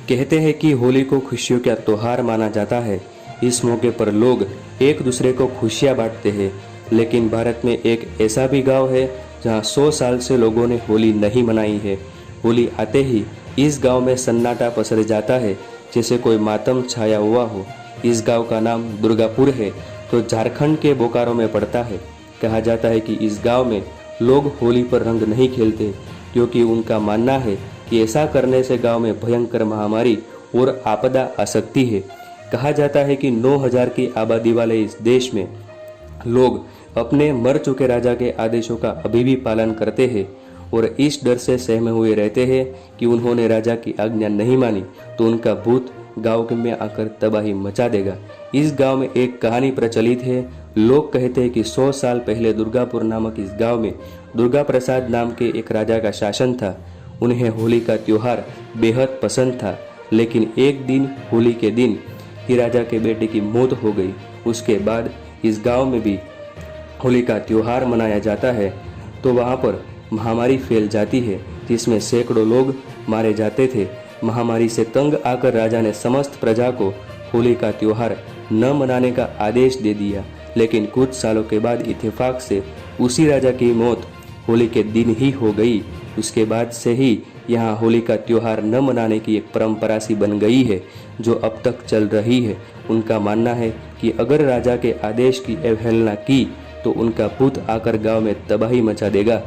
कहते हैं कि होली को खुशियों का त्योहार माना जाता है। इस मौके पर लोग एक दूसरे को खुशियां बांटते हैं। लेकिन भारत में एक ऐसा भी गांव है जहां 100 साल से लोगों ने होली नहीं मनाई है। होली आते ही इस गांव में सन्नाटा पसर जाता है, जैसे कोई मातम छाया हुआ हो। इस गांव का नाम दुर्गापुर है, तो झारखंड के बोकारो में पड़ता है। कहा जाता है कि इस गांव में लोग होली पर रंग नहीं खेलते, क्योंकि उनका मानना है कि ऐसा करने से गांव में भयंकर महामारी और आपदा आ सकती है। कहा जाता है कि 9000 की आबादी वाले इस देश में लोग अपने मर चुके राजा के आदेशों का अभी भी पालन करते हैं और इस डर से सहमे हुए रहते हैं कि उन्होंने राजा की आज्ञा नहीं मानी तो उनका भूत गांव में आकर तबाही मचा देगा। इस गांव में एक कहानी प्रचलित है। लोग कहते हैं कि 100 साल पहले दुर्गापुर नामक इस गांव में दुर्गा प्रसाद नाम के एक राजा का शासन था। उन्हें होली का त्योहार बेहद पसंद था, लेकिन एक दिन होली के दिन ही राजा के बेटे की मौत हो गई। उसके बाद इस गांव में भी होली का त्योहार मनाया जाता है, तो वहां पर महामारी फैल जाती है, जिसमें सैकड़ों लोग मारे जाते थे। महामारी से तंग आकर राजा ने समस्त प्रजा को होली का त्योहार न मनाने का आदेश दे दिया। लेकिन कुछ सालों के बाद इत्तेफाक से उसी राजा की मौत होली के दिन ही हो गई। उसके बाद से ही यहाँ होली का त्योहार न मनाने की एक परंपरा सी बन गई है, जो अब तक चल रही है। उनका मानना है कि अगर राजा के आदेश की अवहेलना की तो उनका भूत आकर गांव में तबाही मचा देगा।